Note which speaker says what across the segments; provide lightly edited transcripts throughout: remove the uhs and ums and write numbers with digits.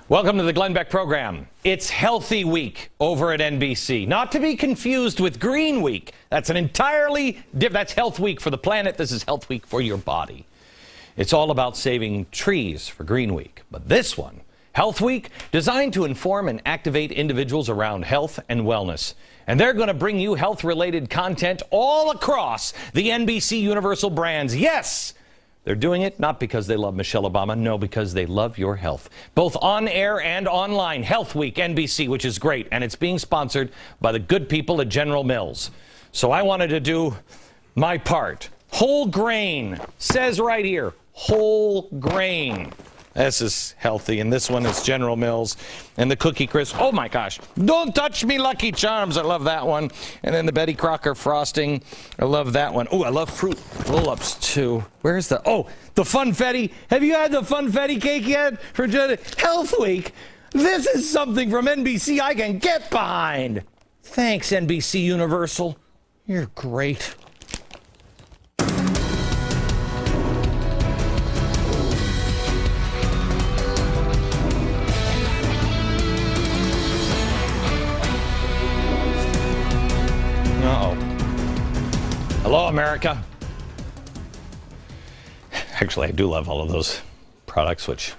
Speaker 1: Welcome to the Glenn Beck program. It's Healthy Week over at NBC. Not to be confused with Green Week. That's an entirely different, that's Health Week for the planet. This is Health Week for your body. It's all about saving trees for Green Week. But this one, Health Week, designed to inform and activate individuals around health and wellness. And they're going to bring you health-related content all across the NBC Universal brands. Yes! They're doing it not because they love Michelle Obama, no, because they love your health. Both on air and online. Health Week, NBC, which is great, and it's being sponsored by the good people at General Mills. So I wanted to do my part. Whole grain, says right here, whole grain. This is healthy, and this one is General Mills. And the Cookie Crisp, oh my gosh, don't touch me Lucky Charms, I love that one. And then the Betty Crocker frosting, I love that one. Oh, I love fruit roll-ups too. Where's the, oh, the Funfetti. Have you had the Funfetti cake yet? For Health Week, this is something from NBC I can get behind. Thanks, NBC Universal. You're great. Hello, America. Actually, I do love all of those products, which...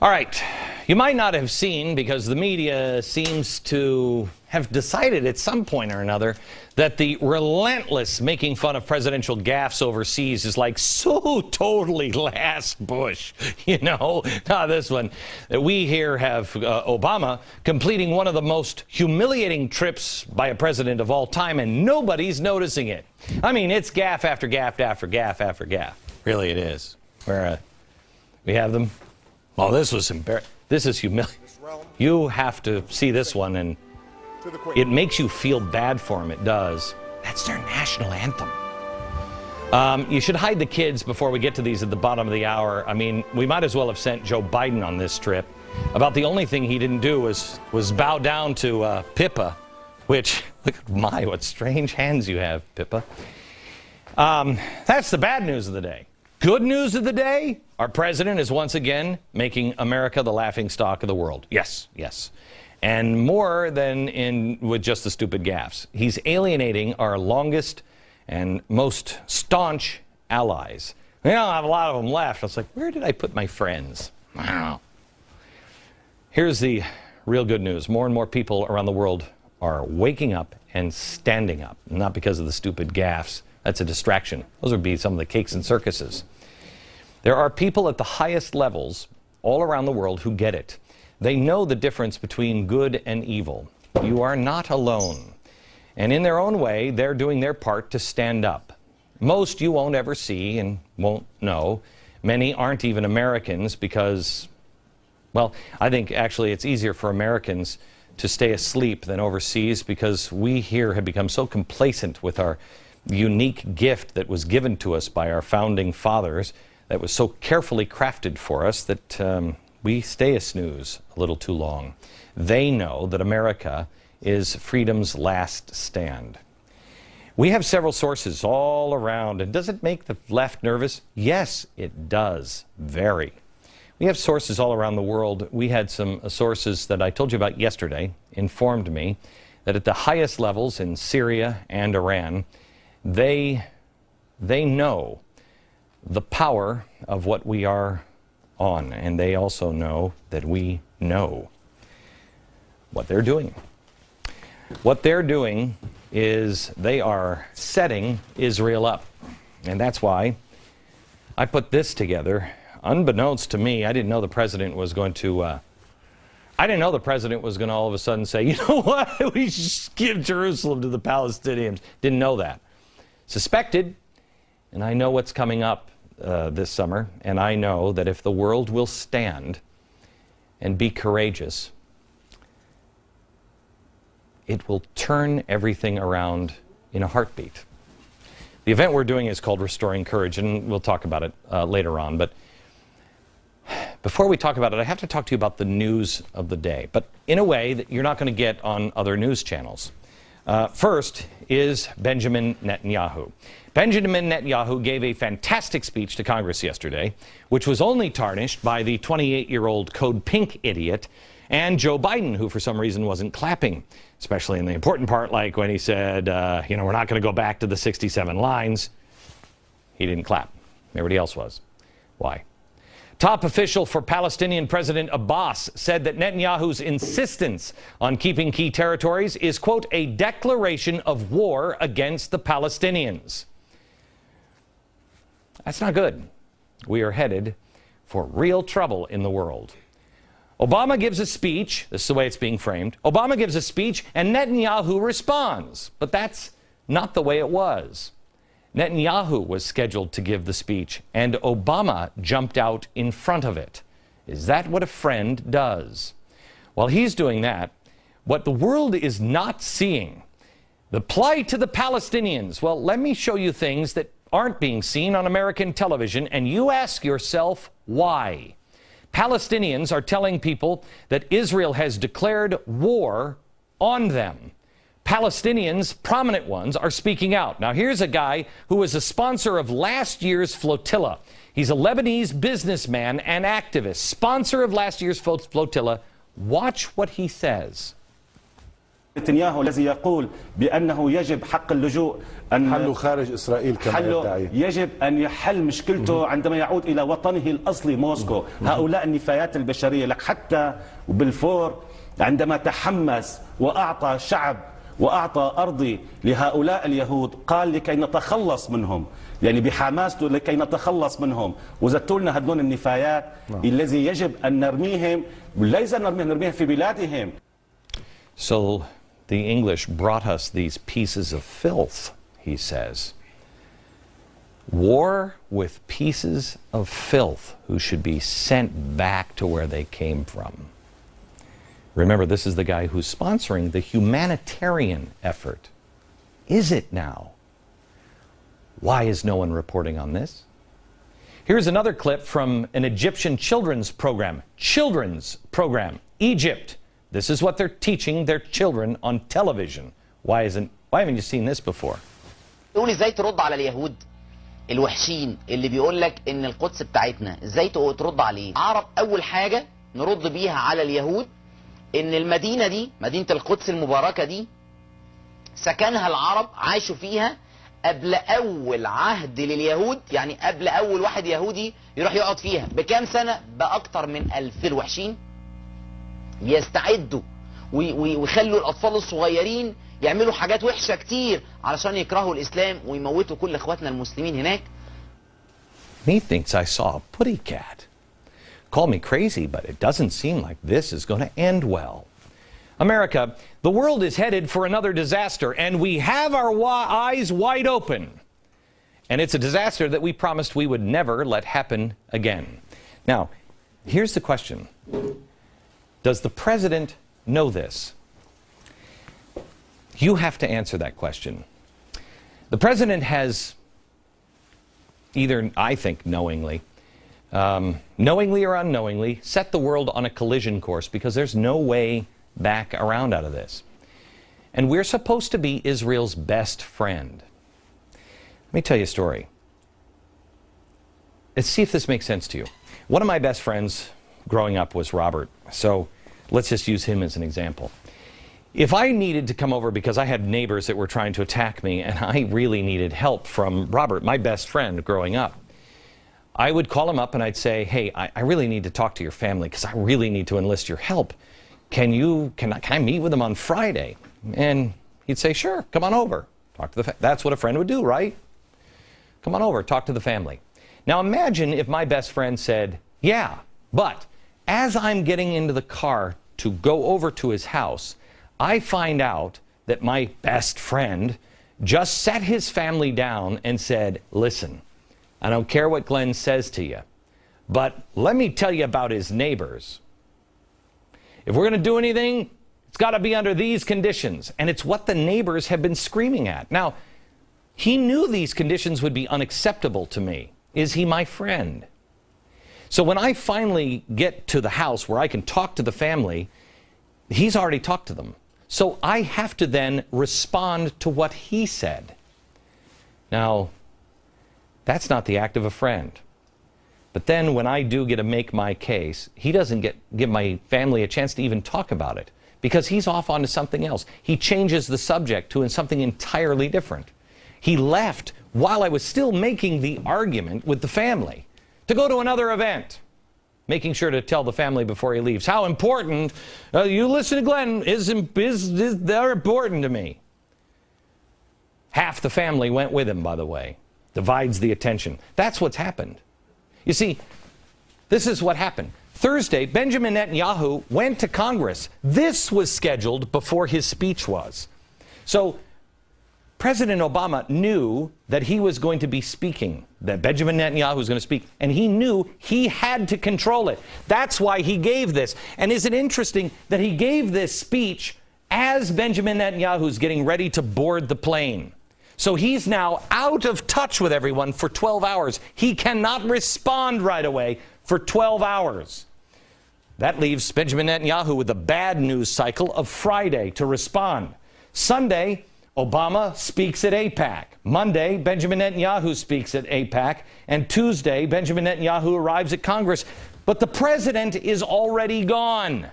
Speaker 1: All right. You might not have seen, because the media seems to have decided at some point or another that the relentless making fun of presidential gaffes overseas is like so totally last Bush. You know, not this one. We here have Obama completing one of the most humiliating trips by a president of all time, and nobody's noticing it. I mean, it's gaffe after gaffe after gaffe after gaffe. Really, it is. Where we have them. Oh, this was embarrassing. This is humiliating. You have to see this one, and it makes you feel bad for them. It does. That's their national anthem. You should hide the kids before we get to these at the bottom of the hour. I mean, we might as well have sent Joe Biden on this trip. About the only thing he didn't do was bow down to Pippa, which, look at what strange hands you have, Pippa. That's the bad news of the day. Good news of the day, our president is once again making America the laughingstock of the world. Yes, yes. And more than with just the stupid gaffes. He's alienating our longest and most staunch allies. We don't have a lot of them left. I was like, where did I put my friends? I don't know. Here's the real good news. More and more people around the world are waking up and standing up. Not because of the stupid gaffes. That's a distraction. Those would be some of the cakes and circuses. There are people at the highest levels all around the world who get it. They know the difference between good and evil. You are not alone. And in their own way, they're doing their part to stand up. Most you won't ever see and won't know. Many aren't even Americans because, well, I think actually it's easier for Americans to stay asleep than overseas because we here have become so complacent with our unique gift that was given to us by our founding fathers, that was so carefully crafted for us that we stay a snooze a little too long. They know that America is freedom's last stand. We have several sources all around, and does it make the left nervous? Yes, it does. Very. We have sources all around the world. We had some sources that I told you about yesterday informed me that at the highest levels in Syria and Iran, they know the power of what we are on, and they also know that we know what they're doing. What they're doing is they are setting Israel up, and that's why I put this together. Unbeknownst to me, I didn't know the president was going to all of a sudden say, you know what, we should give Jerusalem to the Palestinians. Didn't know that. Suspected, and I know what's coming up this summer, and I know that if the world will stand and be courageous, it will turn everything around in a heartbeat. The event we're doing is called Restoring Courage, and we'll talk about it later on. But before we talk about it, I have to talk to you about the news of the day, but in a way that you're not going to get on other news channels. First is Benjamin Netanyahu. Benjamin Netanyahu gave a fantastic speech to Congress yesterday, which was only tarnished by the 28-year-old Code Pink idiot and Joe Biden, who for some reason wasn't clapping, especially in the important part, like when he said, we're not going to go back to the 67 lines. He didn't clap. Everybody else was. Why? Top official for Palestinian President Abbas said that Netanyahu's insistence on keeping key territories is, quote, a declaration of war against the Palestinians. That's not good. We are headed for real trouble in the world. Obama gives a speech. This is the way it's being framed. Obama gives a speech and Netanyahu responds. But that's not the way it was. Netanyahu was scheduled to give the speech, and Obama jumped out in front of it. Is that what a friend does? While he's doing that, what the world is not seeing, the plight of the Palestinians, well, let me show you things that aren't being seen on American television, and you ask yourself why. Palestinians are telling people that Israel has declared war on them. Palestinians, prominent ones, are speaking out. Now, here's a guy who was a sponsor of last year's flotilla. He's a Lebanese businessman and activist, sponsor of last year's flotilla. Watch what he says.
Speaker 2: نتنياهو الذي يقول بأنه يجب حق اللجوء أن
Speaker 3: حله خارج إسرائيل كما يدعي.
Speaker 2: يجب أن يحل مشكلته عندما يعود إلى وطنه الأصلي موسكو. هؤلاء النفايات البشرية لك حتى بالفور عندما تحمس وأعطى شعب وأعطى أرضي لهؤلاء اليهود قال لكي نتخلص منهم، يعني بحماسته لكي نتخلص منهم، وزدتوا لنا هدول النفايات الذي يجب أن نرميهم، ليس نرميهم في بلادهم.
Speaker 1: So the English brought us these pieces of filth, he says. War with pieces of filth who should be sent back to where they came from. Remember, this is the guy who's sponsoring the humanitarian effort. Is it now? Why is no one reporting on this? Here's another clip from an Egyptian children's program. Egypt. This is what they're teaching their children on television. Why haven't you seen this before?
Speaker 4: تقول ازاي ترد على اليهود الوحشين اللي بيقول لك ان القدس بتاعتنا، ازاي ترد عليه؟ عرب اول حاجه نرد بيها على اليهود ان المدينه دي، مدينه القدس المباركه دي، سكنها العرب عاشوا فيها قبل اول عهد لليهود، يعني قبل اول واحد يهودي يروح يقعد فيها بكام سنه؟ باكتر من 1000 الوحشين. يستعدوا ويخلوا الاطفال الصغيرين يعملوا حاجات وحشه كتير علشان يكرهوا الاسلام ويموتوا كل اخواتنا المسلمين هناك.
Speaker 1: He thinks I saw a putty cat. Call me crazy, but it doesn't seem like this is going to end well. America, the world is headed for another disaster, and we have our eyes wide open. And it's a disaster that we promised we would never let happen again. Now, here's the question. Does the president know this? You have to answer that question. The president has either, I think, knowingly or unknowingly, set the world on a collision course because there's no way back around out of this. And we're supposed to be Israel's best friend. Let me tell you a story. Let's see if this makes sense to you. One of my best friends growing up was Robert. So let's just use him as an example. If I needed to come over because I had neighbors that were trying to attack me and I really needed help from Robert, my best friend growing up, I would call him up and I'd say, hey, I really need to talk to your family because I really need to enlist your help. Can I meet with them on Friday? And he'd say, sure, come on over. Talk to the that's what a friend would do, right? Come on over, talk to the family. Now imagine if my best friend said, yeah, but as I'm getting into the car to go over to his house, I find out that my best friend just sat his family down and said, listen, I don't care what Glenn says to you, but let me tell you about his neighbors. If we're going to do anything, it's got to be under these conditions. And it's what the neighbors have been screaming at. Now, he knew these conditions would be unacceptable to me. Is he my friend? So when I finally get to the house where I can talk to the family, he's already talked to them. So I have to then respond to what he said. Now, that's not the act of a friend. But then when I do get to make my case, he doesn't give my family a chance to even talk about it because he's off onto something else. He changes the subject to something entirely different. He left while I was still making the argument with the family to go to another event, making sure to tell the family before he leaves how important, you listen to Glenn, they're important to me. Half the family went with him, by the way. Divides the attention. That's what's happened. You see, this is what happened. Thursday, Benjamin Netanyahu went to Congress. This was scheduled before his speech was. So President Obama knew that he was going to be speaking, that Benjamin Netanyahu was going to speak, and he knew he had to control it. That's why he gave this. And is it interesting that he gave this speech as Benjamin Netanyahu is getting ready to board the plane? So he's now out of touch with everyone for 12 hours. He cannot respond right away for 12 hours. That leaves Benjamin Netanyahu with the bad news cycle of Friday to respond. Sunday, Obama speaks at AIPAC. Monday, Benjamin Netanyahu speaks at AIPAC. And Tuesday, Benjamin Netanyahu arrives at Congress. But the president is already gone.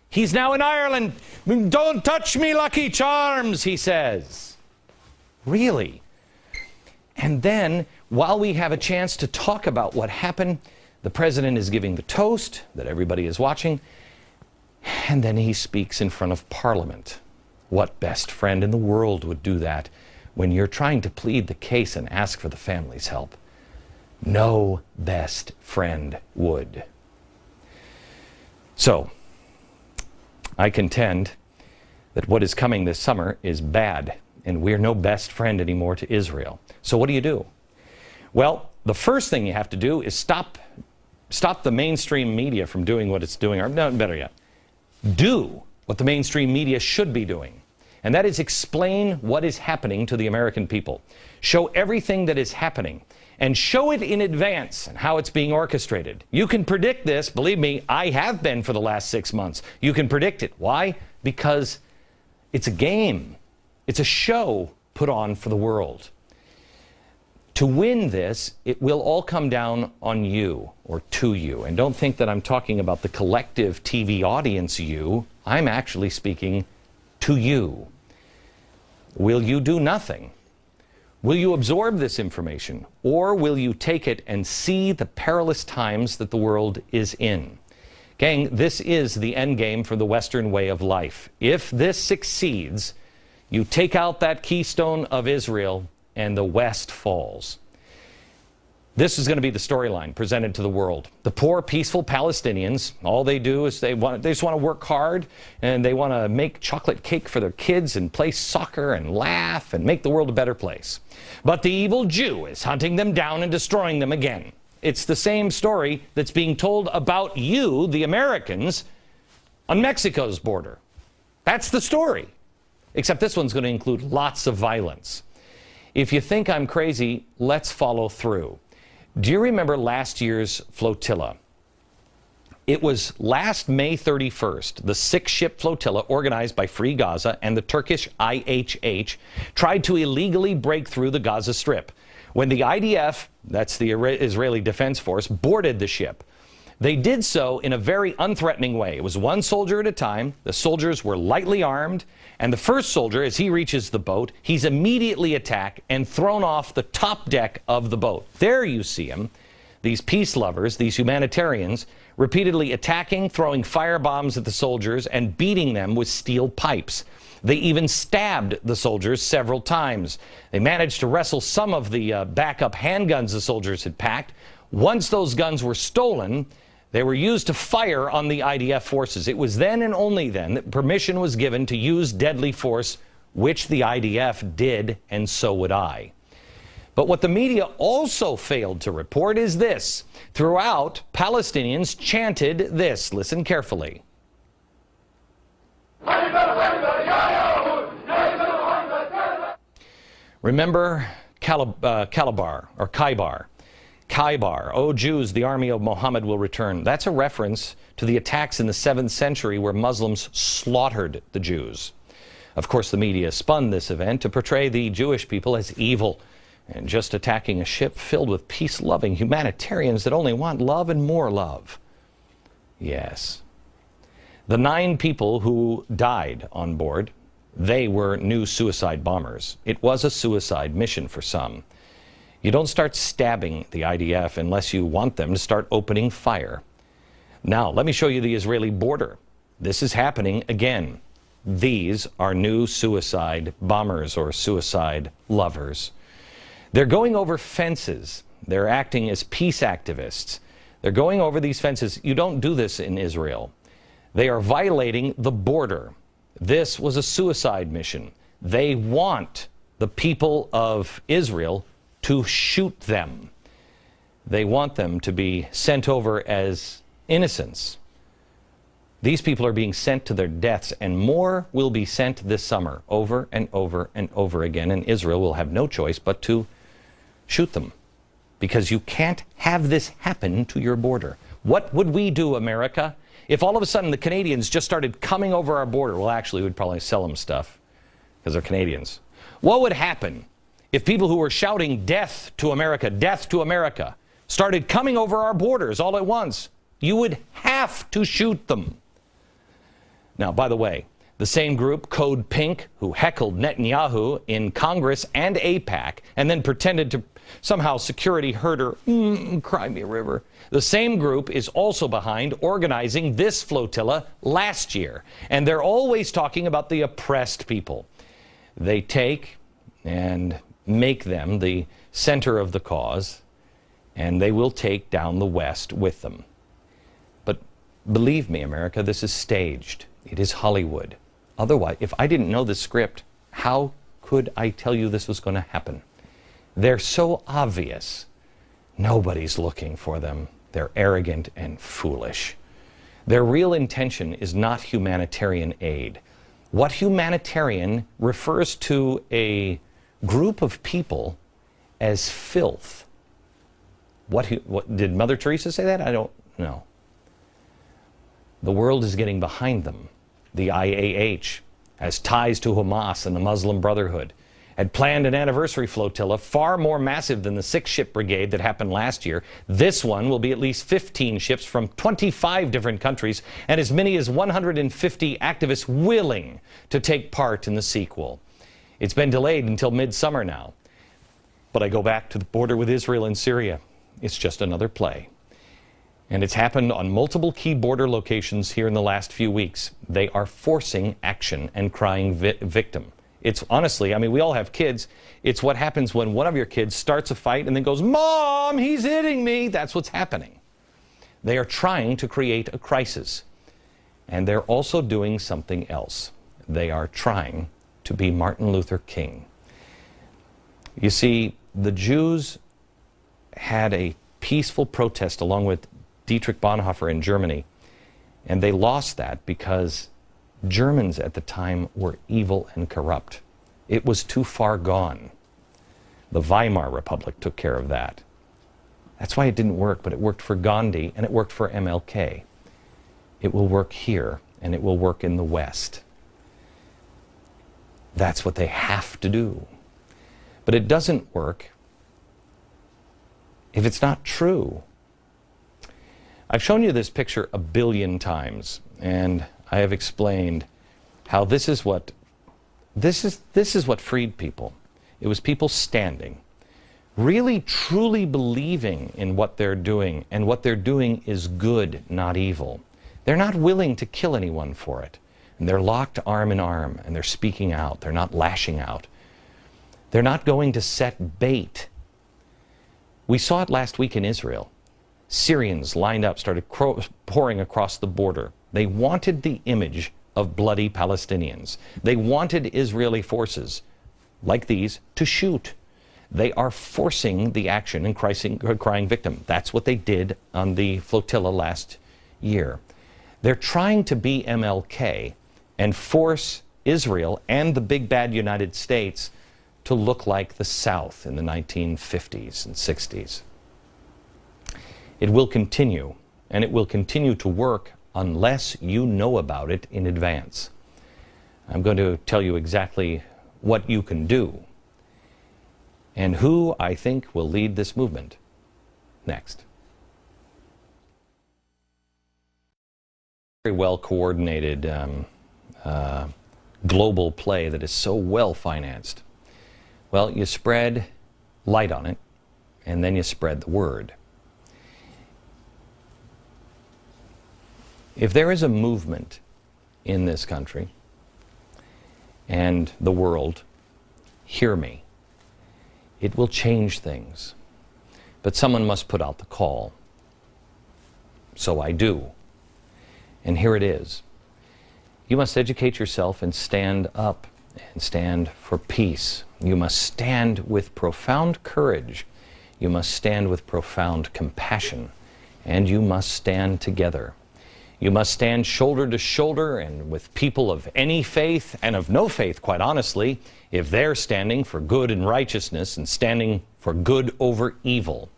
Speaker 1: He's now in Ireland. Don't touch me, Lucky Charms, he says. Really? And then, while we have a chance to talk about what happened, the president is giving the toast that everybody is watching, and then he speaks in front of Parliament. What best friend in the world would do that when you're trying to plead the case and ask for the family's help? No best friend would. So, I contend that what is coming this summer is bad. And we're no best friend anymore to Israel. So what do? Well, the first thing you have to do is stop the mainstream media from doing what it's doing, or no, better yet, do what the mainstream media should be doing. And that is explain what is happening to the American people. Show everything that is happening. And show it in advance and how it's being orchestrated. You can predict this. Believe me, I have been for the last 6 months. You can predict it. Why? Because it's a game. It's a show put on for the world. To win this, it will all come down on you or to you. And don't think that I'm talking about the collective TV audience you. I'm actually speaking to you. Will you do nothing? Will you absorb this information? Or will you take it and see the perilous times that the world is in? Gang, this is the end game for the Western way of life. If this succeeds, you take out that keystone of Israel, and the West falls. This is going to be the storyline presented to the world. The poor, peaceful Palestinians, all they do is they just want to work hard, and they want to make chocolate cake for their kids and play soccer and laugh and make the world a better place. But the evil Jew is hunting them down and destroying them again. It's the same story that's being told about you, the Americans, on Mexico's border. That's the story. Except this one's going to include lots of violence. If you think I'm crazy, let's follow through. Do you remember last year's flotilla? It was last May 31st, the 6-ship flotilla organized by Free Gaza and the Turkish IHH tried to illegally break through the Gaza Strip. When the IDF, that's the Israeli Defense Force, boarded the ship, they did so in a very unthreatening way. It was one soldier at a time. The soldiers were lightly armed. And the first soldier, as he reaches the boat, he's immediately attacked and thrown off the top deck of the boat. There you see him, these peace lovers, these humanitarians, repeatedly attacking, throwing firebombs at the soldiers, and beating them with steel pipes. They even stabbed the soldiers several times. They managed to wrestle some of the backup handguns the soldiers had packed. Once those guns were stolen, they were used to fire on the IDF forces. It was then and only then that permission was given to use deadly force, which the IDF did, and so would I. But what the media also failed to report is this. Throughout, Palestinians chanted this. Listen carefully. Remember Khaybar. Khaybar, O Jews, the army of Muhammad will return. That's a reference to the attacks in the 7th century where Muslims slaughtered the Jews. Of course, the media spun this event to portray the Jewish people as evil and just attacking a ship filled with peace-loving humanitarians that only want love and more love. Yes. The 9 people who died on board, they were new suicide bombers. It was a suicide mission for some. You don't start stabbing the IDF unless you want them to start opening fire. Now, let me show you the Israeli border. This is happening again. These are new suicide bombers or suicide lovers. They're going over fences. They're acting as peace activists. They're going over these fences. You don't do this in Israel. They are violating the border. This was a suicide mission. They want the people of Israel to shoot them. They want them to be sent over as innocents. These people are being sent to their deaths, and more will be sent this summer, over and over and over again, and Israel will have no choice but to shoot them, because you can't have this happen to your border. What would we do, America, if all of a sudden the Canadians just started coming over our border? Well, actually, we'd probably sell them stuff, because they're Canadians. What would happen if people who were shouting death to America, started coming over our borders all at once? You would have to shoot them. Now, by the way, the same group, Code Pink, who heckled Netanyahu in Congress and AIPAC, and then pretended to somehow security herder, cry me a river. The same group is also behind organizing this flotilla last year. And they're always talking about the oppressed people. They take and make them the center of the cause, and they will take down the West with them. But believe me, America, this is staged. It is Hollywood. Otherwise, if I didn't know this script, how could I tell you this was going to happen? They're so obvious. Nobody's looking for them. They're arrogant and foolish. Their real intention is not humanitarian aid. What humanitarian refers to a group of people as filth. What did Mother Teresa say that? I don't know. The world is getting behind them. The IAH has ties to Hamas and the Muslim Brotherhood, had planned an anniversary flotilla far more massive than the 6-ship brigade that happened last year. This one will be at least 15 ships from 25 different countries and as many as 150 activists willing to take part in the sequel. It's been delayed until midsummer now. But I go back to the border with Israel and Syria. It's just another play. And it's happened on multiple key border locations here in the last few weeks. They are forcing action and crying victim. It's honestly, I mean, we all have kids. It's what happens when one of your kids starts a fight and then goes, "Mom, he's hitting me." That's what's happening. They are trying to create a crisis. And they're also doing something else. They are trying to be Martin Luther King. You see, the Jews had a peaceful protest along with Dietrich Bonhoeffer in Germany, and they lost that because Germans at the time were evil and corrupt. It was too far gone. The Weimar Republic took care of that. That's why it didn't work, but it worked for Gandhi and it worked for MLK. It will work here and it will work in the West. That's what they have to do. But it doesn't work if it's not true. I've shown you this picture a billion times, and I have explained how this is what freed people. It was people standing, really truly believing in what they're doing, and what they're doing is good, not evil. They're not willing to kill anyone for it. And they're locked arm in arm, and they're speaking out. They're not lashing out. They're not going to set bait. We saw it last week in Israel. Syrians lined up, started pouring across the border. They wanted the image of bloody Palestinians. They wanted Israeli forces, like these, to shoot. They are forcing the action and crying victim. That's what they did on the flotilla last year. They're trying to be MLK and force Israel and the big bad United States to look like the South in the 1950s and 60s. It will continue, and it will continue to work unless you know about it in advance. I'm going to tell you exactly what you can do and who I think will lead this movement next. Very well coordinated global play that is so well financed. Well, you spread light on it, and then you spread the word. If there is a movement in this country and the world, hear me, it will change things. But someone must put out the call. So I do. And here it is. You must educate yourself and stand up and stand for peace. You must stand with profound courage. You must stand with profound compassion. And you must stand together. You must stand shoulder to shoulder and with people of any faith and of no faith, quite honestly, if they're standing for good and righteousness and standing for good over evil.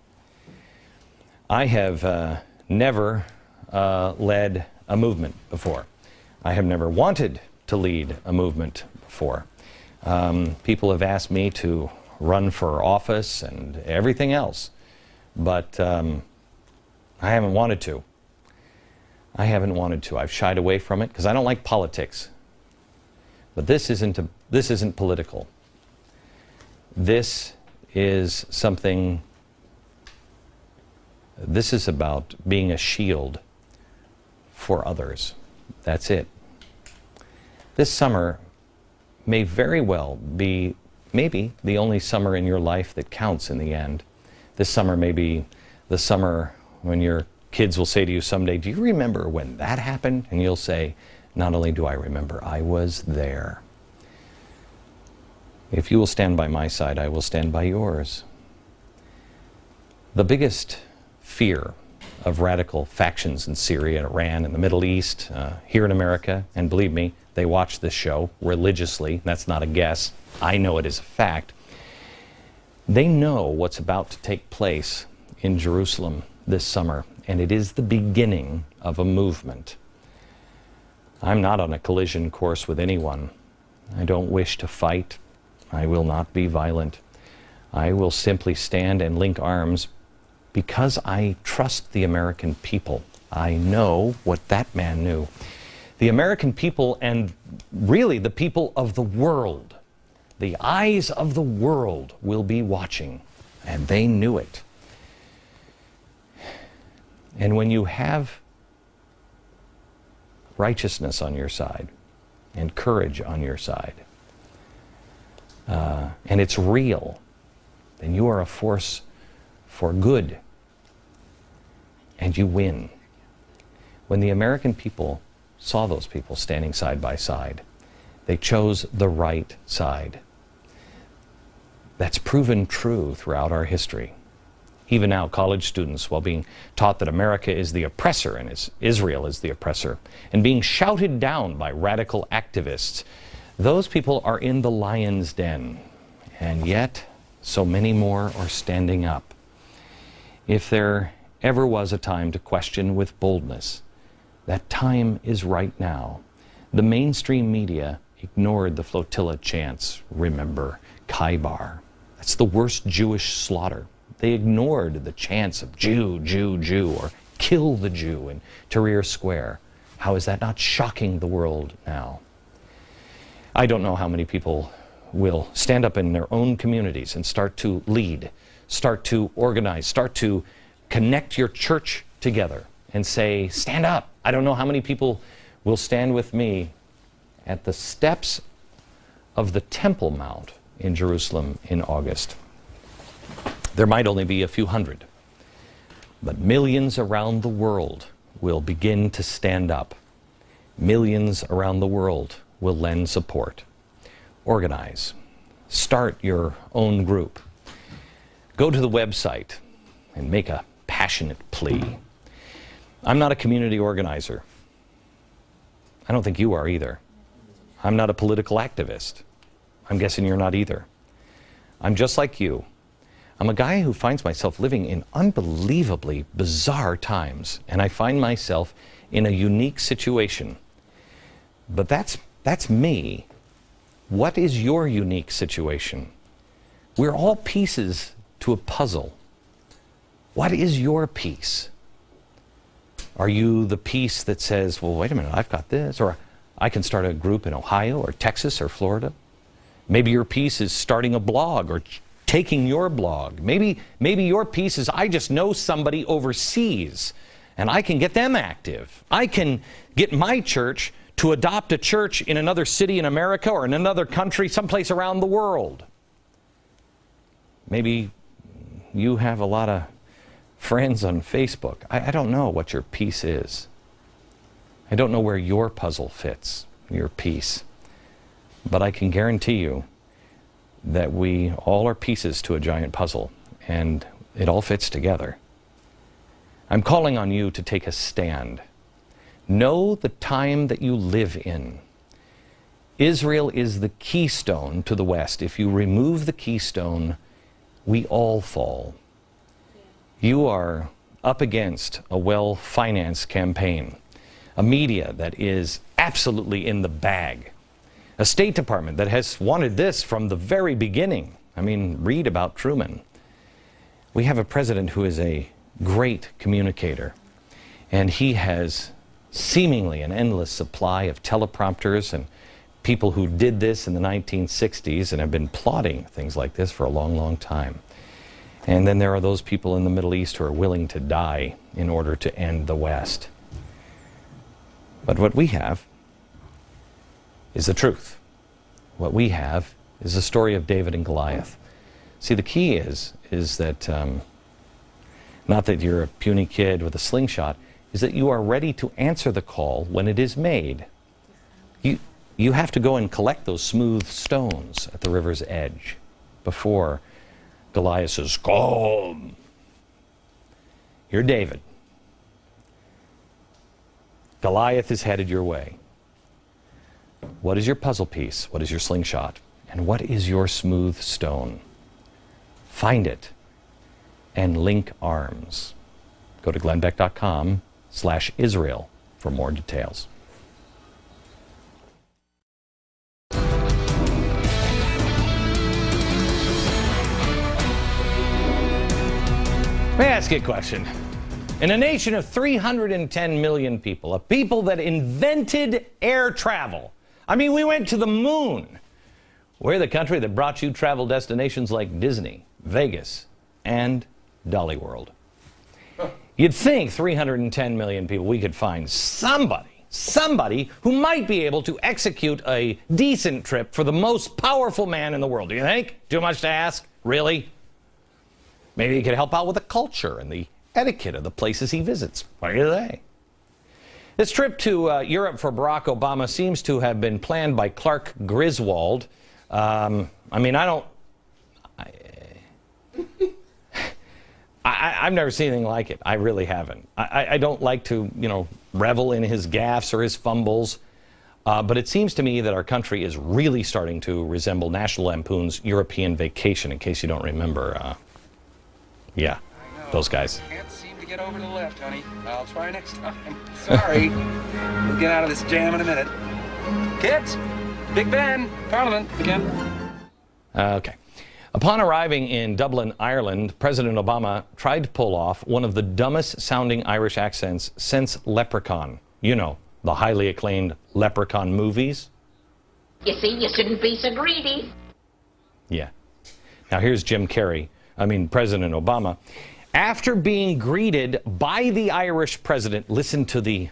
Speaker 1: I have never led a movement before. I have never wanted to lead a movement before. People have asked me to run for office and everything else, but I haven't wanted to. I haven't wanted to. I've shied away from it because I don't like politics. But this isn't political. This is something. This is about being a shield for others. That's it. This summer may very well be maybe the only summer in your life that counts in the end. This summer may be the summer when your kids will say to you someday, "Do you remember when that happened?" And you'll say, "Not only do I remember, I was there." If you will stand by my side, I will stand by yours. The biggest fear of radical factions in Syria, Iran, and the Middle East, here in America, and believe me, they watch this show religiously. That's not a guess. I know it is a fact. They know what's about to take place in Jerusalem this summer, and it is the beginning of a movement. I'm not on a collision course with anyone. I don't wish to fight. I will not be violent. I will simply stand and link arms because I trust the American people. I know what that man knew. The American people, and really the people of the world, the eyes of the world will be watching, and they knew it. And when you have righteousness on your side and courage on your side, and it's real, then you are a force for good, and you win. When the American people saw those people standing side by side, they chose the right side. That's proven true throughout our history. Even now, college students, while being taught that America is the oppressor and Israel is the oppressor, and being shouted down by radical activists, those people are in the lion's den. And yet, so many more are standing up. If there ever was a time to question with boldness, that time is right now. The mainstream media ignored the flotilla chants, remember, Khaybar. That's the worst Jewish slaughter. They ignored the chants of Jew, Jew, Jew, or kill the Jew in Tahrir Square. How is that not shocking the world now? I don't know how many people will stand up in their own communities and start to lead, start to organize, start to connect your church together and say, stand up. I don't know how many people will stand with me at the steps of the Temple Mount in Jerusalem in August. There might only be a few hundred, but millions around the world will begin to stand up. Millions around the world will lend support. Organize. Start your own group. Go to the website and make a passionate plea. I'm not a community organizer. I don't think you are either. I'm not a political activist. I'm guessing you're not either. I'm just like you. I'm a guy who finds myself living in unbelievably bizarre times, and I find myself in a unique situation. But that's me. What is your unique situation? We're all pieces to a puzzle. What is your piece? Are you the piece that says, well, wait a minute, I've got this, or I can start a group in Ohio or Texas or Florida? Maybe your piece is starting a blog or taking your blog. Maybe your piece is, I just know somebody overseas and I can get them active. I can get my church to adopt a church in another city in America or in another country, someplace around the world. Maybe you have a lot of friends on Facebook. I don't know what your piece is. I don't know where your puzzle fits, your piece. But I can guarantee you that we all are pieces to a giant puzzle, and it all fits together. I'm calling on you to take a stand. Know the time that you live in. Israel is the keystone to the West. If you remove the keystone, we all fall. You are up against a well-financed campaign, a media that is absolutely in the bag, a State Department that has wanted this from the very beginning. I mean, read about Truman. We have a president who is a great communicator, and he has seemingly an endless supply of teleprompters and people who did this in the 1960s and have been plotting things like this for a long, long time. And then there are those people in the Middle East who are willing to die in order to end the West. But what we have is the truth. What we have is the story of David and Goliath. See, the key is that, not that you're a puny kid with a slingshot, is that you are ready to answer the call when it is made. You have to go and collect those smooth stones at the river's edge before Goliath says, "Come." You're David. Goliath is headed your way. What is your puzzle piece? What is your slingshot? And what is your smooth stone? Find it and link arms. Go to glennbeck.com/Israel for more details. Let me ask you a question. In a nation of 310 million people, a people that invented air travel, I mean, we went to the moon. We're the country that brought you travel destinations like Disney, Vegas, and Dolly World. You'd think 310 million people, we could find somebody who might be able to execute a decent trip for the most powerful man in the world. Do you think? Too much to ask? Really? Maybe he could help out with the culture and the etiquette of the places he visits. What do you think? This trip to Europe for Barack Obama seems to have been planned by Clark Griswold. I mean, I've never seen anything like it. I really haven't. I don't like to, revel in his gaffes or his fumbles. But it seems to me that our country is really starting to resemble National Lampoon's European Vacation, in case you don't remember. Yeah, those guys.
Speaker 5: Can't seem to get over to the left, honey. I'll try next time. Sorry. We'll get out of this jam in a minute. Kids, Big Ben, Parliament, again.
Speaker 1: Okay. Upon arriving in Dublin, Ireland, President Obama tried to pull off one of the dumbest sounding Irish accents since Leprechaun. You know, the highly acclaimed Leprechaun movies.
Speaker 6: You see, you shouldn't be so greedy.
Speaker 1: Yeah. Now here's President Obama. After being greeted by the Irish president, listen to the...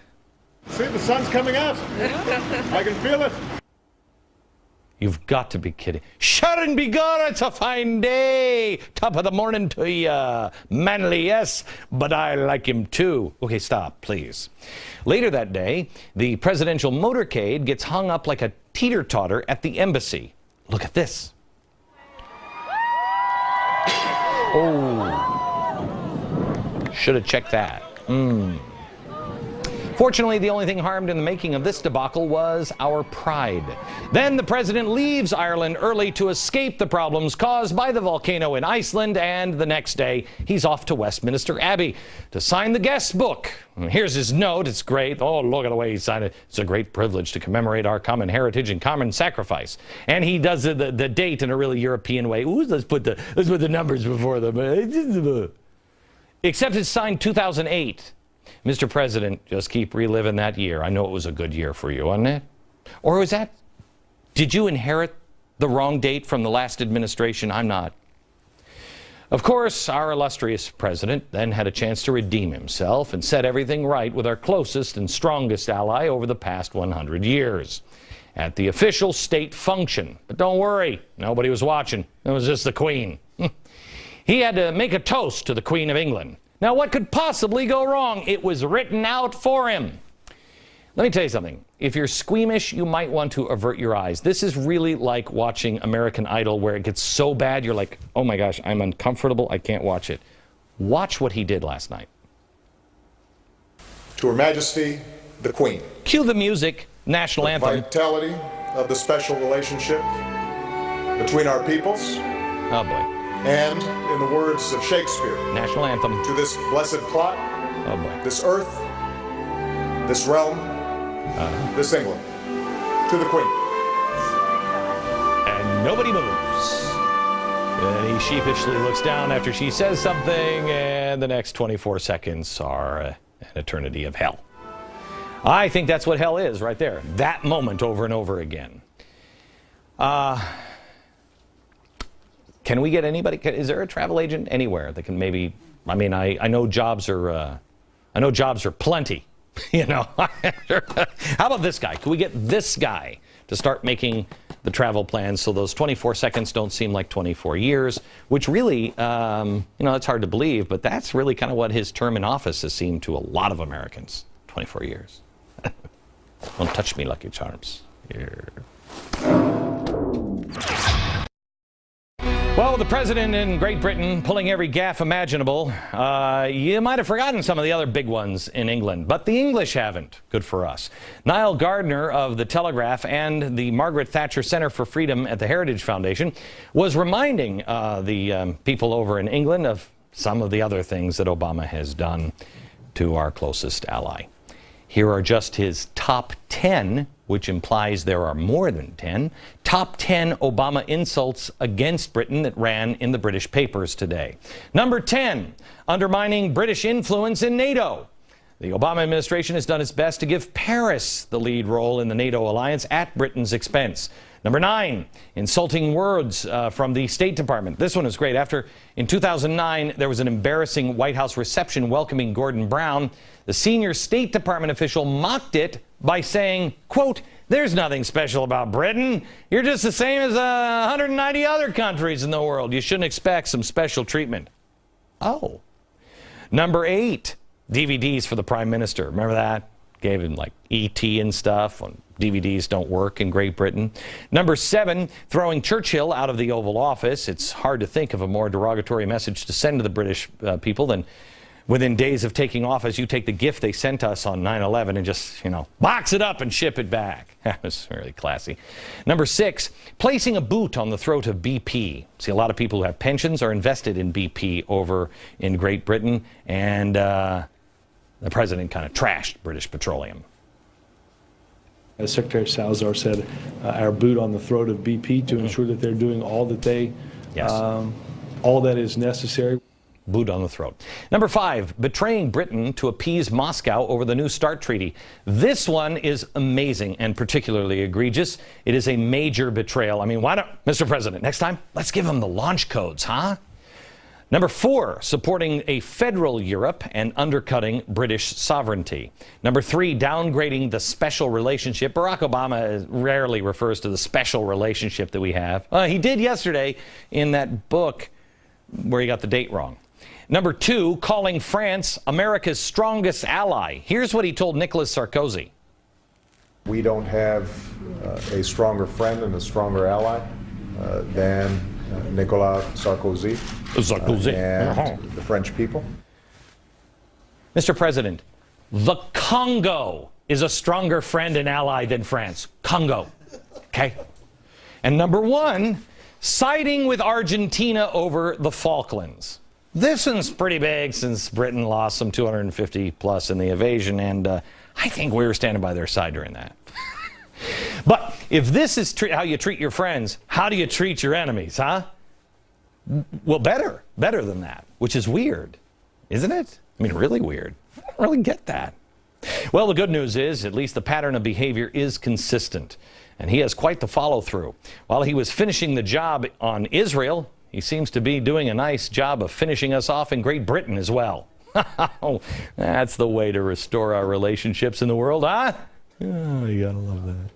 Speaker 7: See, the sun's coming out. I can feel it.
Speaker 1: You've got to be kidding. Sure and be good, it's a fine day. Top of the morning to ya. Manly, yes, but I like him too. Okay, stop, please. Later that day, the presidential motorcade gets hung up like a teeter-totter at the embassy. Look at this. Oh. Should have checked that. Fortunately, the only thing harmed in the making of this debacle was our pride. Then the president leaves Ireland early to escape the problems caused by the volcano in Iceland, and the next day he's off to Westminster Abbey to sign the guest book. Here's his note. It's great. Oh, look at the way he signed it. It's a great privilege to commemorate our common heritage and common sacrifice. And he does the date in a really European way. Ooh, let's put the numbers before them. Except it's signed 2008. Mr. President, just keep reliving that year. I know it was a good year for you, wasn't it? Or was that, did you inherit the wrong date from the last administration? I'm not. Of course, our illustrious president then had a chance to redeem himself and set everything right with our closest and strongest ally over the past 100 years at the official state function. But don't worry, nobody was watching. It was just the Queen. He had to make a toast to the Queen of England. Now, what could possibly go wrong? It was written out for him. Let me tell you something. If you're squeamish, you might want to avert your eyes. This is really like watching American Idol, where it gets so bad, you're like, oh my gosh, I'm uncomfortable, I can't watch it. Watch what he did last night.
Speaker 8: To Her Majesty, the Queen.
Speaker 1: Cue the music, national anthem.
Speaker 8: The vitality of the special relationship between our peoples.
Speaker 1: Oh boy.
Speaker 8: And, in the words of Shakespeare,
Speaker 1: national anthem.
Speaker 8: To this blessed plot,
Speaker 1: oh boy,
Speaker 8: this earth, this realm, this England, to the Queen.
Speaker 1: And nobody moves. And he sheepishly looks down after she says something, and the next 24 seconds are an eternity of hell. I think that's what hell is right there. That moment over and over again. Can we get anybody? Is there a travel agent anywhere that can maybe? I mean, I know jobs are plenty. You know. How about this guy? Can we get this guy to start making the travel plans so those 24 seconds don't seem like 24 years? Which really, it's hard to believe, but that's really kind of what his term in office has seemed to a lot of Americans. 24 years. Don't touch me, Lucky Charms. Here. Well, the president in Great Britain pulling every gaffe imaginable. You might have forgotten some of the other big ones in England, but the English haven't. Good for us. Niall Gardner of The Telegraph and the Margaret Thatcher Center for Freedom at the Heritage Foundation was reminding the people over in England of some of the other things that Obama has done to our closest ally. Here are just his top 10, which implies there are more than 10, top 10 Obama insults against Britain that ran in the British papers today. Number 10, undermining British influence in NATO. The Obama administration has done its best to give Paris the lead role in the NATO alliance at Britain's expense. Number 9, insulting words from the State Department. This one is great. In 2009, there was an embarrassing White House reception welcoming Gordon Brown. The senior State Department official mocked it by saying, quote, "There's nothing special about Britain. You're just the same as 190 other countries in the world. You shouldn't expect some special treatment." Oh. Number 8, DVDs for the Prime Minister. Remember that? Gave him like E.T. and stuff. DVDs don't work in Great Britain. Number 7, throwing Churchill out of the Oval Office. It's hard to think of a more derogatory message to send to the British people than within days of taking office, you take the gift they sent us on 9/11 and just, box it up and ship it back. That was really classy. Number 6, placing a boot on the throat of BP. See, a lot of people who have pensions are invested in BP over in Great Britain, and the president kind of trashed British Petroleum.
Speaker 9: As Secretary Salazar said, our boot on the throat of BP to ensure that they're doing all that all that is necessary.
Speaker 1: Boot on the throat. Number 5, betraying Britain to appease Moscow over the New START treaty. This one is amazing and particularly egregious. It is a major betrayal. I mean, why don't, Mr. President, next time, let's give them the launch codes, huh? Number 4, supporting a federal Europe and undercutting British sovereignty. Number 3, downgrading the special relationship. Barack Obama rarely refers to the special relationship that we have. He did yesterday in that book where he got the date wrong. Number 2, calling France America's strongest ally. Here's what he told Nicolas Sarkozy.
Speaker 3: We don't have a stronger friend and a stronger ally than Nicolas Sarkozy and the French people.
Speaker 1: Mr. President, The Congo is a stronger friend and ally than France. Congo. Okay? And number 1, siding with Argentina over the Falklands. This one's pretty big since Britain lost some 250 plus in the invasion, and I think we were standing by their side during that. But if this is how you treat your friends, how do you treat your enemies, huh? Well, better than that, which is weird, isn't it? I mean, really weird. I don't really get that. Well, the good news is, at least the pattern of behavior is consistent, and he has quite the follow-through. While he was finishing the job on Israel, he seems to be doing a nice job of finishing us off in Great Britain as well. That's the way to restore our relationships in the world, huh? Oh, you gotta love that.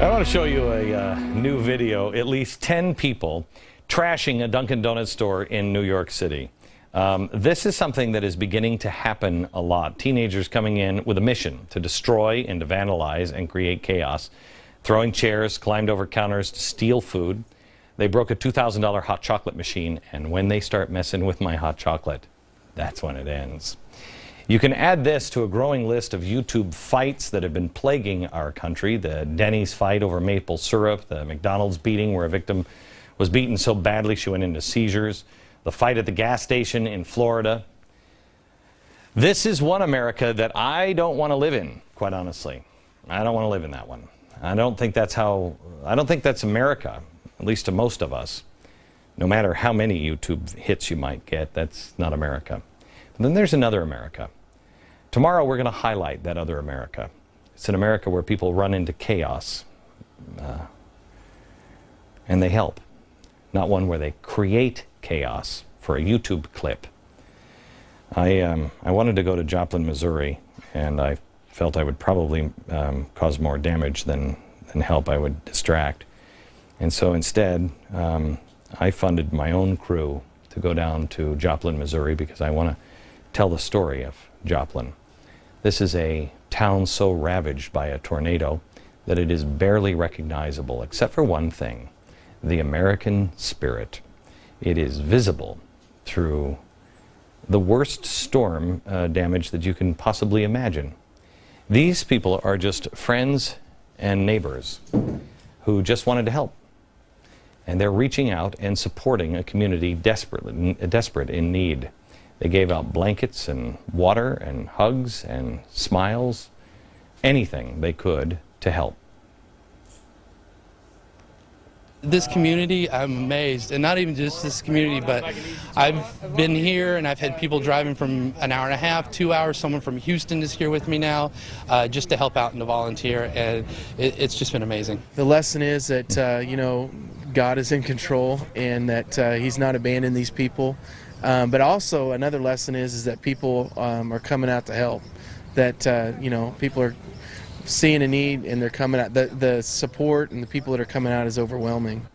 Speaker 1: I want to show you a new video. At least 10 people trashing a Dunkin' Donuts store in New York City. This is something that is beginning to happen a lot. Teenagers coming in with a mission to destroy and to vandalize and create chaos. Throwing chairs, climbed over counters to steal food. They broke a $2,000 hot chocolate machine, and when they start messing with my hot chocolate, that's when it ends. You can add this to a growing list of YouTube fights that have been plaguing our country. The Denny's fight over maple syrup, the McDonald's beating where a victim was beaten so badly she went into seizures, the fight at the gas station in Florida. This is one America that I don't want to live in, quite honestly. I don't want to live in that one. I don't think that's America, at least to most of us. No matter how many YouTube hits you might get, that's not America. But then there's another America. Tomorrow we're going to highlight that other America. It's an America where people run into chaos and they help. Not one where they create chaos for a YouTube clip. I wanted to go to Joplin, Missouri, and I felt I would probably cause more damage than help. I would distract. And so instead, I funded my own crew to go down to Joplin, Missouri, because I want to tell the story of Joplin. This is a town so ravaged by a tornado that it is barely recognizable, except for one thing: the American spirit. It is visible through the worst storm damage that you can possibly imagine. These people are just friends and neighbors who just wanted to help. And they're reaching out and supporting a community desperate in need. They gave out blankets and water and hugs and smiles, anything they could to help.
Speaker 10: This community, I'm amazed, and not even just this community, but I've been here and I've had people driving from an hour and a half, 2 hours. Someone from Houston is here with me now, just to help out and to volunteer, and it's just been amazing.
Speaker 11: The lesson is that you know, God is in control and that He's not abandoning these people. But also another lesson is that people are coming out to help. That you know, people are seeing a need and they're coming out. The support and the people that are coming out is overwhelming.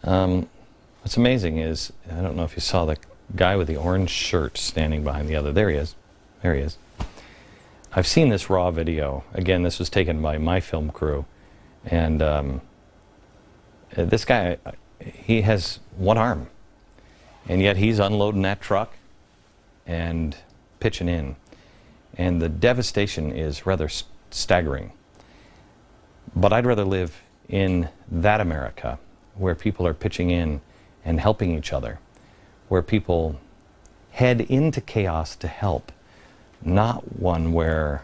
Speaker 1: What's amazing is, I don't know if you saw the guy with the orange shirt standing behind the other. There he is. There he is. I've seen this raw video. Again, this was taken by my film crew. And this guy, he has one arm. And yet he's unloading that truck and pitching in. And the devastation is rather staggering. But I'd rather live in that America where people are pitching in and helping each other, where people head into chaos to help, not one where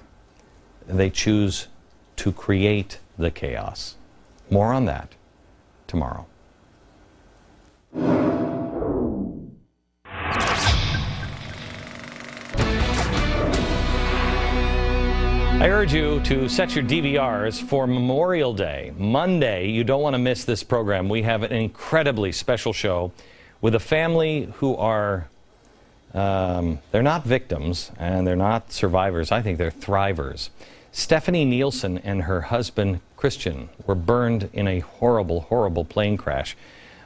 Speaker 1: they choose to create the chaos. More on that tomorrow. I urge you to set your DVRs for Memorial Day. Monday, you don't want to miss this program. We have an incredibly special show with a family who are, they're not victims and they're not survivors. I think they're thrivers. Stephanie Nielsen and her husband, Christian, were burned in a horrible, horrible plane crash.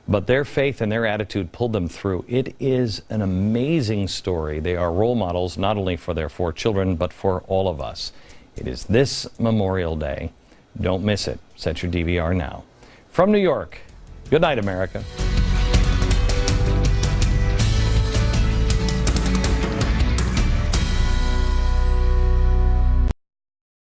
Speaker 1: But their faith and their attitude pulled them through. It is an amazing story. They are role models not only for their 4 children, but for all of us. It is this Memorial Day. Don't miss it. Set your DVR now. From New York, good night, America.